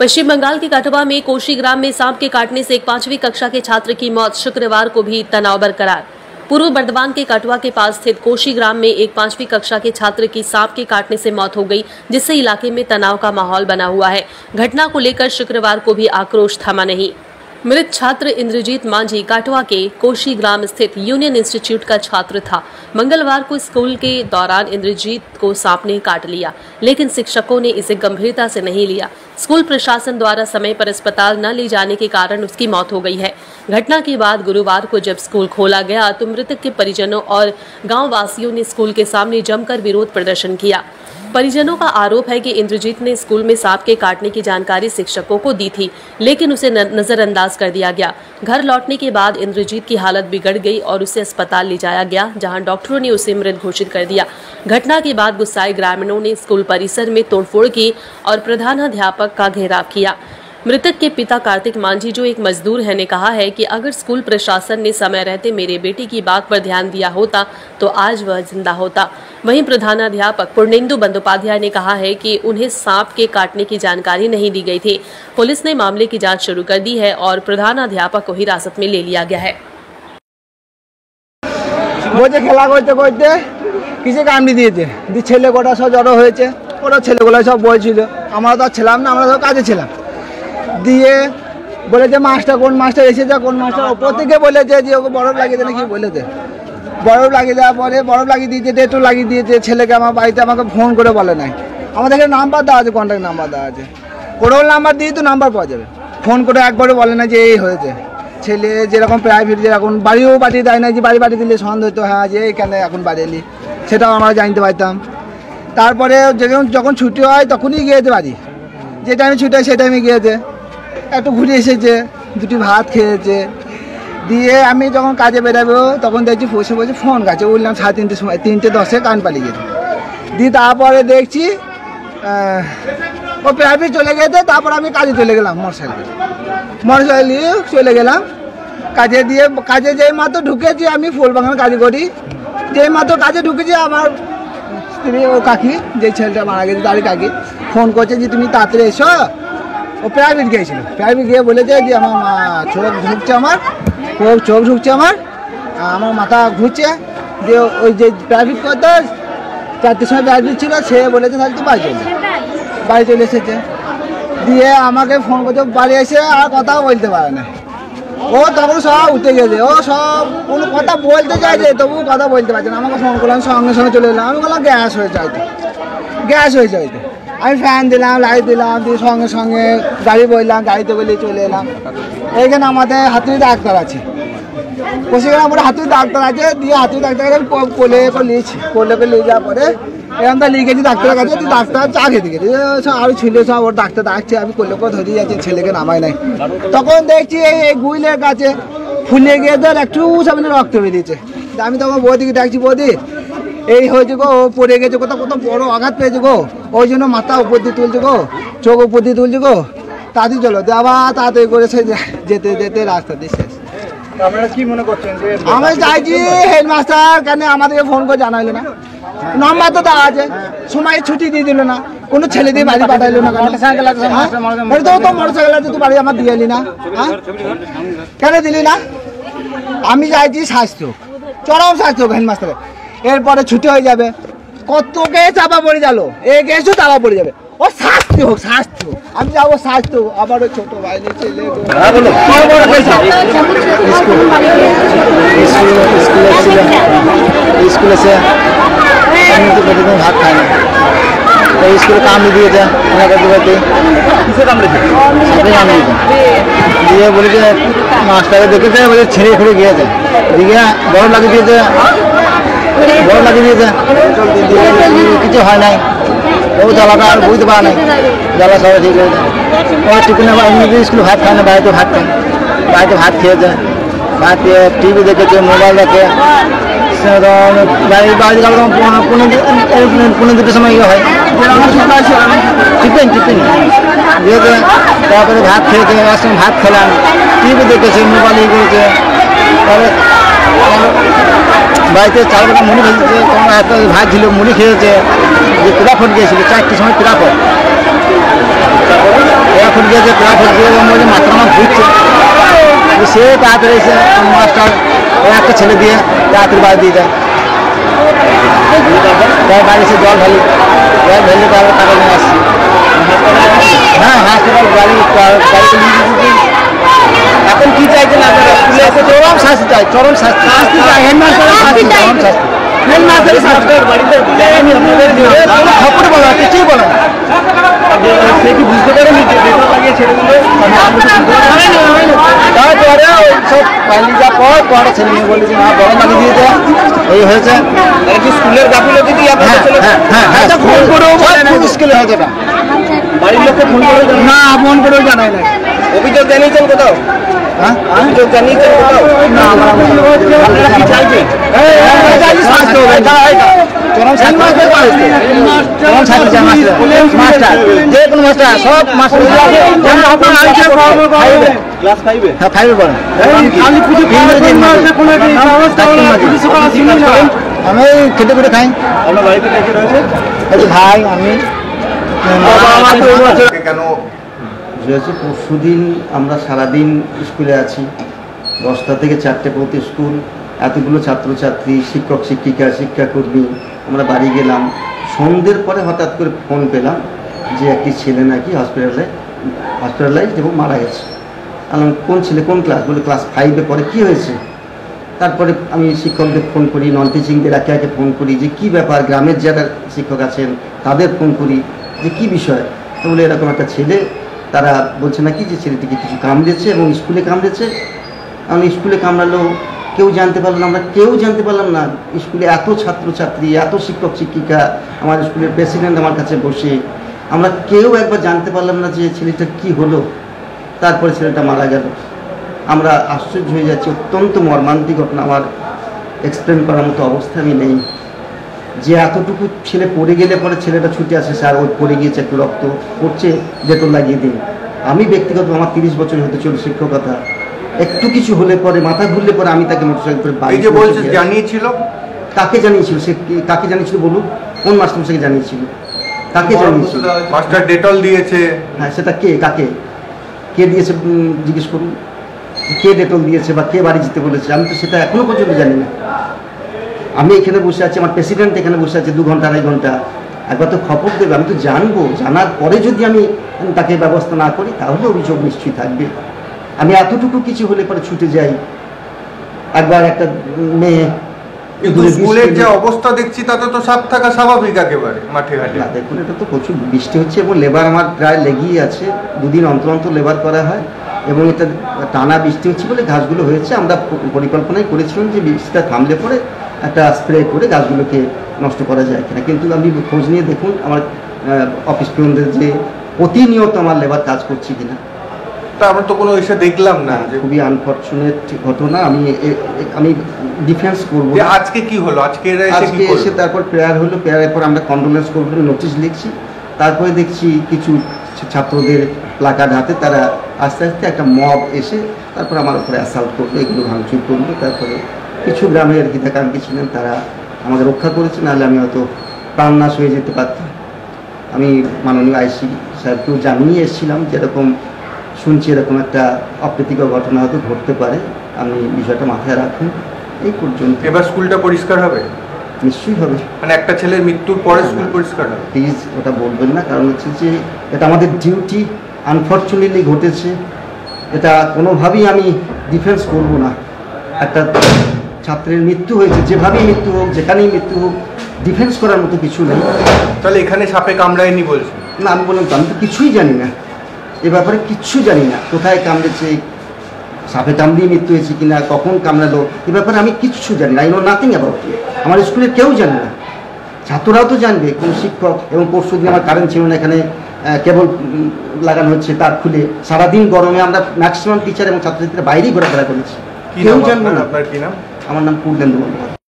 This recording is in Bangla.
पश्चिम बंगाल के कठवा में कोशी ग्राम में सांप के काटने से एक 5वीं कक्षा के छात्र की मौत। शुक्रवार को भी तनाव बरकरार। पूर्व बर्धमान के कठवा के पास स्थित कोशी ग्राम में एक 5वीं कक्षा के छात्र की सांप के काटने से मौत हो गई, जिससे इलाके में तनाव का माहौल बना हुआ है। घटना को लेकर शुक्रवार को भी आक्रोश थमा नहीं। मृत छात्र इंद्रजीत मांझी काटवा के कोशी ग्राम स्थित यूनियन इंस्टीट्यूट का छात्र था। मंगलवार को स्कूल के दौरान इंद्रजीत को सांप ने काट लिया, लेकिन शिक्षकों ने इसे गंभीरता से नहीं लिया। स्कूल प्रशासन द्वारा समय पर अस्पताल न ले जाने के कारण उसकी मौत हो गई है। घटना के बाद गुरुवार को जब स्कूल खोला गया तो मृतक के परिजनों और गाँव वासियों ने स्कूल के सामने जमकर विरोध प्रदर्शन किया। परिजनों का आरोप है कि इंद्रजीत ने स्कूल में सांप के काटने की जानकारी शिक्षकों को दी थी, लेकिन उसे नजरअंदाज कर दिया गया। घर लौटने के बाद इंद्रजीत की हालत बिगड़ गई और उसे अस्पताल ले जाया गया, जहां डॉक्टरों ने उसे मृत घोषित कर दिया। घटना के बाद गुस्साए ग्रामीणों ने स्कूल परिसर में तोड़फोड़ की और प्रधानाध्यापक का घेराव किया। मृतक के पिता कार्तिक मांझी, जो एक मजदूर है, ने कहा है कि अगर स्कूल प्रशासन ने समय रहते मेरे बेटे की बात पर ध्यान दिया होता तो आज वह जिंदा होता। वहीं प्रधानाध्यापक पूर्णेंदु बंदोपाध्याय ने कहा है कि उन्हें सांप के काटने की जानकारी नहीं दी गई थी। पुलिस ने मामले की जांच शुरू कर दी है और प्रधानाध्यापक को हिरासत में ले लिया गया है। খেলা করতে করতে কিছু কামড়ি দিয়েছে, ছেলে গোটা সব জড়ো হয়েছে। ওরা ছেলেগুলো সব বলছিল, আমরা তো ছিলাম না, আমরা তো কাজে ছিলাম। দিয়ে বলেছে মাস্টার, কোন মাস্টার এসেছে, কোন মাস্টার ওপর থেকে বলেছে যে ওকে বরফ লাগিয়ে দেয় নাকি বলেছে। বরফ লাগিয়ে দেওয়ার পরে বরফ লাগিয়ে দিয়েছে, ডেটও লাগিয়ে দিয়েছে। ছেলেকে আমার বাড়িতে আমাকে ফোন করে বলে নাই। আমাদের এখানে নাম্বার দেওয়া আছে, কন্ট্যাক্ট নাম্বার দেওয়া আছে। কোডল নাম্বার দিয়ে তো নাম্বার পাওয়া যাবে। ফোন করে একবারে বলে না যে এই হয়েছে। ছেলে যেরকম প্রাইভেট যেরকম বাড়িও পাঠিয়ে দেয় না, যে বাড়ি পাঠিয়ে দিলে সন্দেহ হতো, হ্যাঁ যে কেন এখন বাড়ি এলি, সেটাও আমরা জানতে পারতাম। তারপরে যখন ছুটি হয় তখনই গিয়েছে বাড়ি, যে টাইমে ছুটি হয় সেই টাইমে গিয়েছে। একটু ঘুরে এসেছে, দুটি ভাত খেয়েছে। দিয়ে আমি যখন কাজে বেরাবো তখন দেখছি বসে বসে ফোন গাছে। উঠলাম 3:30 সময়, 3:10 কারেন্ট পালিয়ে গেছে। দিয়ে তারপরে দেখছি ও প্রাইভেট চলে গেছে। তারপর আমি কাজে চলে গেলাম, মোটরসাইকেল নিয়ে চলে গেলাম কাজে। দিয়ে কাজে যেই মাত্র ঢুকেছি, আমি ফুলবাগান কাজ করি, যেই মাত্র কাজে ঢুকেছি আমার স্ত্রী ও কাকি, যে ছেলেটা মারা গেছে তারই কাকি ফোন করছে যে তুমি তাড়াতাড়ি এসো। ও প্রাইভেট গিয়েছিল, প্রাইভেট গিয়ে বলেছে যে আমার চোখ ঢুকছে, আমার চোখ ঢুকছে, আমার মাথা ঘুরছে। যে ওই যে প্রাইভেট করতে 4টের সময় প্রাইভেট ছিল, সে বলেছে তাহলে তো বাড়ি চলে এসেছে। দিয়ে আমাকে ফোন করছে, বাড়ি এসে আর কথাও বলতে পারে না। ও তখন সব উঠে গেছে, ও সব কোনো কথা বলতে চাইছে, তবু কথা বলতে পারছে না। আমাকে ফোন করলাম, সঙ্গে সঙ্গে চলে এলাম। আমি বললাম গ্যাস হয়েছে হয়তো, গ্যাস হয়েছে হয়তো। আমি ফ্যান দিলাম, লাইট দিলাম, দিয়ে সঙ্গে সঙ্গে গাড়ি বললাম, গাড়িতে বলে চলে এলাম। এইখানে আমাদের হাতুড়ি ডাক্তার আছে, কোশিগ্রাম আমার হাতুড়ি ডাক্তার আছে। দিয়ে হাতুড়ি ডাক্তার কোলে নিয়েছি, কোলে নিয়ে যাওয়ার পরে এখানটা নিয়ে গেছি ডাক্তারের কাছে। ডাক্তার চা খেতে গেছে, আরও ছিল সব, ওর ডাক্তার ডাকছে। আমি কোলে করে ধরিয়ে যাচ্ছি, ছেলেকে নামাই নাই। তখন দেখছি এই গুইলের কাছে ফুলে গিয়ে ধর একটু সামনে রক্ত বেরিয়েছে। আমি তখন বৌদিকে ডাকছি, বৌদি এই হয়েছে গো, ও পড়ে গেছে, কোথাও কোথাও বড় আঘাত পেয়েছে গো, ওই জন্য মাথা উপর দিয়ে তুলছে গো, চোখ উপর দিয়ে তুলছে গো, তাড়াতাড়ি চলো। আবার তাড়াতাড়ি করে সে যেতে যেতে রাস্তা দিয়ে শেষ। আপনারা কি মনে করছেন? আমি চাইছি হেডমাস্টার কেন আমাদেরকে ফোন করে জানাইলো না, নাম্বার তো দেওয়া আছে, সময় ছুটি দিয়ে দিল না, কোনো ছেলে দিয়ে বাড়ি পাঠাইলো না। মোটরসাইকেল আছে তুই বাড়ি আমার দিয়ে এলি না, কেন দিলি না? আমি চাইছি স্বাস্থ্য, চরম স্বাস্থ্য হেডমাস্টারের। এরপরে ছুটি হয়ে যাবে, কতকে চাপা পড়ে গেল, এক এসো চাপা পড়ে যাবে। ও শাস্তি হোক, শাস্তি হোক, আমি যাবো শাস্তি হোক। আবার ওই ছোট ভাই ছেলে স্কুলে সে ভাত খায় না, স্কুলে কামড়ে দিয়েছে, দিয়ে বলেছে মাস্টারে দেখেছে, বলে ছেড়ে ফিরে গিয়েছে, দিকে বরফ লাগিয়ে দিয়েছে, বরফ লাগিয়ে দিয়েছে, কিছু হয় নাই। ও জ্বালাটা আর বুঝতে পারে নাই, জ্বালা সবাই ঠিক হয়েছে। ও টিফিনে এমনিতে স্কুলে ভাত খায় না, বাড়িতে ভাত খায়, বাড়িতে ভাত খেয়েছে, ভাত খেয়ে টিভি দেখেছে, মোবাইল দেখে। বাড়ি গেল 15-2টার সময় ইয়ে হয়, টিফিন দিয়েছে। তারপরে ভাত খেয়েছে, একসঙ্গে ভাত খেলাম, টিভি দেখেছে, মোবাইল ইয়ে করেছে। তারপরে বাড়িতে 4 বেলা মুড়ি ভেজেছে, তোমার একটা ভাত ছিল, মুড়ি খেয়েছে। যে পিলাফট গিয়েছিল 4টের সময় পিলাফট ফুট গিয়েছে, পা ফুট গিয়ে বলছে মাথা আমার ঘুরছে। সে তাড়াতাড়ি এসে মাস্টার একটা ছেলে দিয়ে তাড়াতাড়ি বাড়ি দিয়ে দেয়। তার বাড়ি এসে জল ঢালি, জল ঢেলে তারপর টাকা নিয়ে আসছি। হ্যাঁ, হাসপাতাল গাড়ি এখন কি চাইছেন আপনারা? স্কুলে এসে চরম শাস্তি চাই, চরম শাস্তি চাই, হেডমাস্টারের শাস্তি, চরম শাস্তি। হেডমাস্টারের শাস্তি খবর বলা, কিছুই বলে না। সে কি বুঝতে পারেনি যে বেতন লাগিয়ে ছেলেগুলো? তারপরে ওই সব পাইলি যা পরে ছেলে মেয়ে বলেছে না গরম পানি দিয়ে দেয়, এই হয়েছে। স্কুলের গাফিলতি দিয়ে আপনাদের ছেলে ফোন করেও স্কুলে হয়েছে না, বাড়ির লোককে ফোন করে না ফোন করেও জানায় না। অভিযোগ জানিয়েছেন কোথাও? হ্যাঁ, অভিযোগ জানিয়েছেন কোথাও? না আপনারা কি চাইছেন? চরম শাস্তি, চরম শাস্তি চাই মাস্টার, যে কোনো মাস্টার, সব মাস্টার। ক্লাস 5 এ? হ্যাঁ, 5 এ পড়ে। আমি খেতে পেটে খাই। আপনার বাড়িতে কে রয়েছে? ভাই, আমি কেন হয়েছে পরশুদিন আমরা সারাদিন স্কুলে আছি, 10টা থেকে 4টে পর্যন্ত স্কুল, এতগুলো ছাত্রছাত্রী, শিক্ষক শিক্ষিকা, শিক্ষাকর্মী, আমরা বাড়ি গেলাম। সন্ধ্যের পরে হঠাৎ করে ফোন পেলাম যে একটি ছেলে নাকি হসপিটালাইজড এবং মারা গেছে। আমি কোন ছেলে, কোন ক্লাস? বলে ক্লাস 5 এ পরে। কী হয়েছে? তারপরে আমি শিক্ষকদের ফোন করি, নন টিচিংদের একে একে ফোন করি যে কী ব্যাপার, গ্রামের যারা শিক্ষক আছেন তাদের ফোন করি যে কী বিষয়। তো বলে এরকম একটা ছেলে, তারা বলছে নাকি যে ছেলেটিকে কিছু কামড়েছে এবং স্কুলে কামড়েছে। কারণ স্কুলে কামড়ালো কেউ জানতে পারলো না, আমরা কেউ জানতে পারলাম না। স্কুলে এত ছাত্রছাত্রী, এত শিক্ষক শিক্ষিকা, আমার স্কুলের প্রেসিডেন্ট আমার কাছে বসে, আমরা কেউ একবার জানতে পারলাম না যে ছেলেটার কী হলো। তারপরে ছেলেটা মারা গেল। আমরা আশ্চর্য হয়ে যাচ্ছি, অত্যন্ত মর্মান্তিক ঘটনা। আমার এক্সপ্লেন করার মতো অবস্থা আমি নেই যে এতটুকু ছেলে পড়ে গেলে পরে ছেলেটা ছুটে আসে, স্যার ওই পড়ে গিয়েছে, একটু রক্ত পড়ছে, ডেটল লাগিয়ে দিন। আমি ব্যক্তিগত আমার 30 বছর হতে চলে শিক্ষকতা, একটু কিছু হলে পরে, মাথা ঘুরলে পরে আমি তাকে মোটরসাইকেল করে বাড়ি। এই যে বলছে জানিয়েছিল, কাকে জানিয়েছিল? সে কাকে জানিয়েছিল বলুন? কোন মাস্টারমশাইকে জানিয়েছিল? কাকে জানিয়েছিল? মাস্টার ডেটল দিয়েছে। হ্যাঁ, সেটা কে, কাকে, কে দিয়েছে জিজ্ঞেস করুন। কে ডেটল দিয়েছে বা কে বাড়ি যেতে বলেছে, আমি তো সেটা এখনো পর্যন্ত জানি না। আমি এখানে বসে আছি, আমার প্রেসিডেন্ট এখানে বসে আছে 2 ঘন্টা 2.5 ঘন্টা, একবার তো খবর দেবে, আমি তো জানবো। জানার পরে যদি আমি তাকে ব্যবস্থা না করি তাহলে অভিযোগ নিশ্চয়ই থাকবে। আমি এতটুকু কিছু হলে পরে ছুটে যাই। একবার একটা মেয়ে, কিন্তু স্কুলের যে অবস্থা দেখছি তাতে তো সাপ থাকা স্বাভাবিক একেবারে মাঠে ঘাটে। দেখুন, এটা তো প্রচুর বৃষ্টি হচ্ছে এবং লেবার আমার প্রায় লেগেই আছে, 2 দিন অন্তর অন্তর লেবার করা হয় এবং এটা টানা বৃষ্টি হচ্ছে বলে গাছগুলো হয়েছে। আমরা পরিকল্পনাই করেছিলাম যে বৃষ্টিটা থামলে পরে একটা স্প্রে করে গাছগুলোকে নষ্ট করা যায় কিনা, কিন্তু আমি খোঁজ নিয়ে দেখুন আমার অফিস পিয়নদের যে প্রতিনিয়ত আমার লেবার কাজ করছি কিনা। তা আমরা তো কোনো এসে দেখলাম না। খুবই আনফর্চুনেট ঘটনা। আমি ডিফেন্স করবো। আজকে কি হলো? আজকে এসে তারপর প্রেয়ার হলো, প্রেয়ারের পর আমরা কন্ডোলেন্স করবো, নোটিশ লিখছি। তারপরে দেখছি কিছু ছাত্রদের প্লাকার্ড হাতে, তারা আস্তে আস্তে একটা মব এসে তারপর আমার উপরে অ্যাসাল্ট করলো, এগুলো ভাঙচুর করলো। তারপরে কিছু গ্রামের হিতাকাঙ্ক্ষী ছিলেন, তারা আমাকে রক্ষা করেছে, নাহলে আমি হয়তো প্রাণনাশ হয়ে যেতে পারতাম। আমি মাননীয় আইসি স্যারকেও জানিয়ে এসেছিলাম যেরকম শুনছি এরকম একটা অপ্রীতিকর ঘটনা হয়তো ঘটতে পারে, আমি বিষয়টা মাথায় রাখুন। এই পর্যন্ত। এবার স্কুলটা পরিষ্কার হবে? নিশ্চয়ই হবে। মানে একটা ছেলের মৃত্যুর পরে স্কুল পরিষ্কার হবে? প্লিজ ওটা বলবেন না, কারণ হচ্ছে যে এটা আমাদের ডিউটি, আনফর্চুনেটলি ঘটেছে। এটা কোনোভাবেই আমি ডিফেন্স করব না। একটা ছাত্রের মৃত্যু হয়েছে, যেভাবেই মৃত্যু হোক, যেখানেই মৃত্যু হোক, ডিফেন্স করার মতো কিছু নেই। তাহলে এখানে সাপে কামড়ায়নি বলছে? না, আমি বললাম তো আমি তো কিছুই জানি না, এ ব্যাপারে কিচ্ছু জানি না। কোথায় কামড়েছে, সাপে কামড়িয়ে মৃত্যু হয়েছে কিনা, কখন কামড়ালো, এ ব্যাপারে আমি কিচ্ছু জানি না। I know nothing about it. আমার স্কুলের কেউ জানে না, ছাত্ররাও তো জানবে কোন শিক্ষক। এবং পরশুদিন আমার কারেন্ট ছিল না, এখানে কেবল লাগানো হচ্ছে তার খুলে। সারাদিন গরমে আমরা ম্যাক্সিমাম টিচার এবং ছাত্রছাত্রীরা বাইরেই ঘোরাফেরা করেছি, কেউ জানবে না। আপনার কি নাম? আমার নাম পূর্ণেন্দু বন্দ্যোপাধ্যায়।